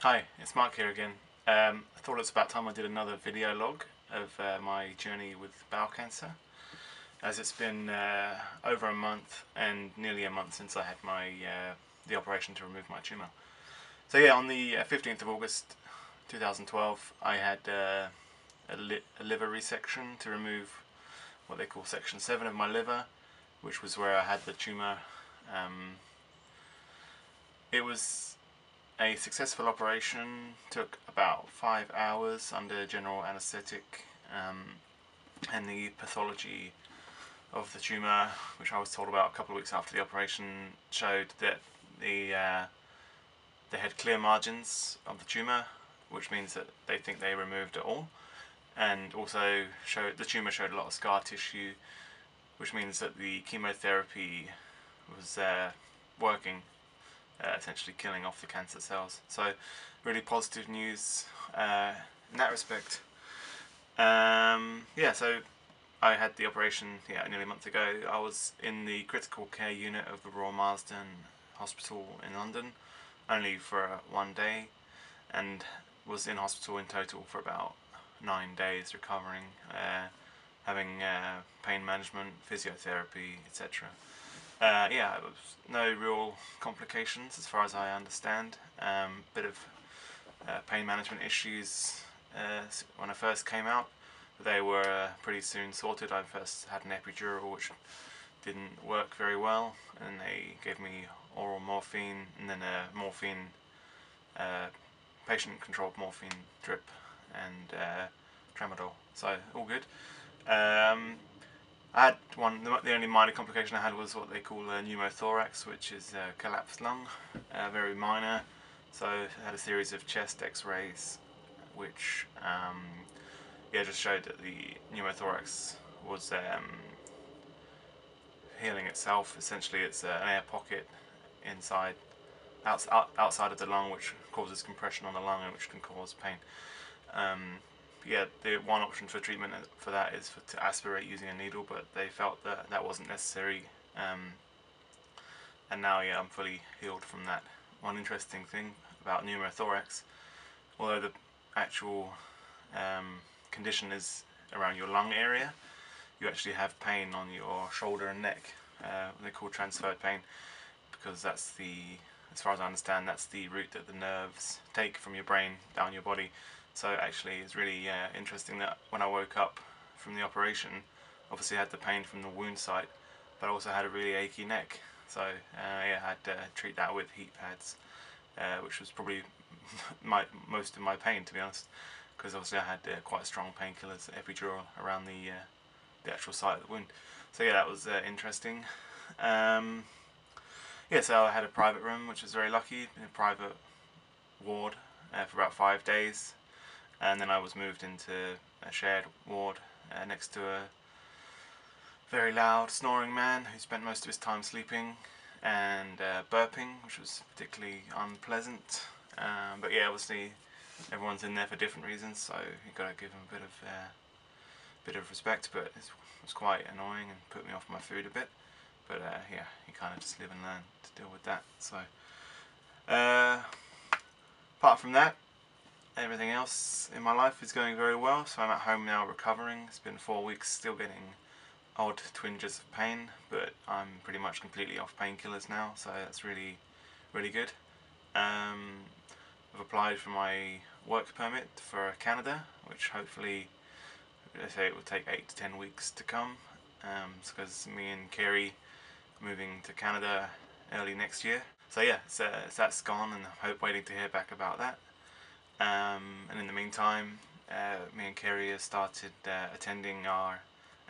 Hi, it's Mark here again. I thought it's about time I did another video log of my journey with bowel cancer, as it's been over a month and nearly a month since I had the operation to remove my tumour. So yeah, on the 15th of August 2012, I had a liver resection to remove what they call section 7 of my liver, which was where I had the tumour. It was a successful operation, took about 5 hours under general anaesthetic, and the pathology of the tumour, which I was told about a couple of weeks after the operation, showed that they had clear margins of the tumour, which means that they think they removed it all, and also the tumour showed a lot of scar tissue, which means that the chemotherapy was working, essentially killing off the cancer cells. So really positive news in that respect. So I had the operation nearly a month ago. I was in the critical care unit of the Royal Marsden Hospital in London, only for 1 day, and was in hospital in total for about 9 days, recovering, having pain management, physiotherapy, etc. It was no real complications as far as I understand. Bit of pain management issues when I first came out. They were pretty soon sorted. I first had an epidural which didn't work very well, and they gave me oral morphine and then a patient-controlled morphine drip and tramadol. So all good. I had the only minor complication I had was what they call a pneumothorax, which is a collapsed lung, very minor. So I had a series of chest x-rays, which just showed that the pneumothorax was healing itself. Essentially, it's an air pocket outside of the lung, which causes compression on the lung and which can cause pain. The one option for treatment for that is to aspirate using a needle, but they felt that that wasn't necessary, and now I'm fully healed from that. One interesting thing about pneumothorax, although the actual condition is around your lung area, you actually have pain on your shoulder and neck. They call transferred pain, because that's as far as I understand, that's the route that the nerves take from your brain down your body. So actually it's really interesting that when I woke up from the operation, obviously I had the pain from the wound site, but I also had a really achy neck. So I had to treat that with heat pads, which was probably most of my pain, to be honest, because obviously I had quite strong painkillers, epidural, around the actual site of the wound. So that was interesting. So I had a private room, which was very lucky, in a private ward for about 5 days, and then I was moved into a shared ward next to a very loud snoring man who spent most of his time sleeping and burping, which was particularly unpleasant. But obviously everyone's in there for different reasons, so you've got to give them a bit of respect. But it was quite annoying and put me off my food a bit. But you kind of just live and learn to deal with that. So apart from that, everything else in my life is going very well. So I'm at home now recovering. It's been 4 weeks, still getting odd twinges of pain, but I'm pretty much completely off painkillers now, so that's really, really good. I've applied for my work permit for Canada, which hopefully, they say it will take 8 to 10 weeks to come, because me and Kerry are moving to Canada early next year. So so that's gone, and I'm waiting to hear back about that. And in the meantime, me and Kerry have started attending our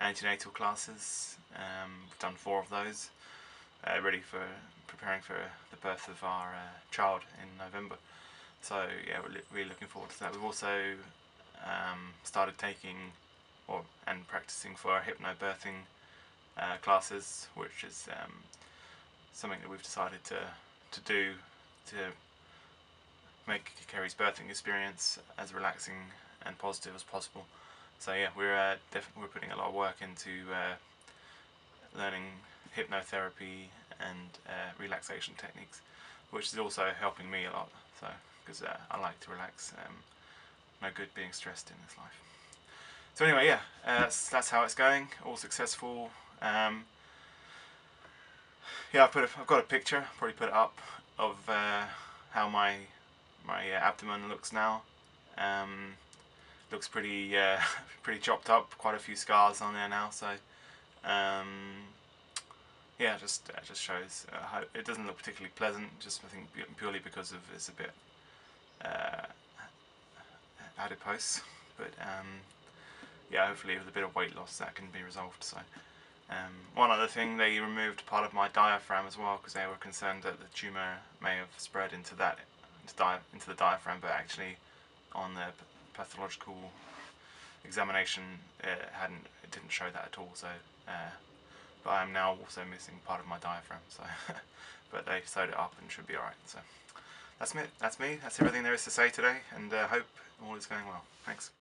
antenatal classes. We've done 4 of those, ready for preparing for the birth of our child in November. So we're really looking forward to that. We've also started taking and practicing for our hypnobirthing classes, which is something that we've decided to do to make Kerry's birthing experience as relaxing and positive as possible. So we're putting a lot of work into learning hypnotherapy and relaxation techniques, which is also helping me a lot. So because I like to relax. No good being stressed in this life. So anyway, yeah, that's how it's going. All successful. Yeah, I've got a picture. Probably put it up of how my abdomen looks now. Looks pretty pretty chopped up. Quite a few scars on there now. So yeah, just shows how it doesn't look particularly pleasant. Just I think purely because of it's a bit adipose, but yeah, hopefully with a bit of weight loss that can be resolved. So one other thing, they removed part of my diaphragm as well because they were concerned that the tumour may have spread into the diaphragm, but actually on the pathological examination it didn't show that at all. So but I am now also missing part of my diaphragm, so but they sewed it up and should be alright. So that's me. That's everything there is to say today, and hope all is going well. Thanks.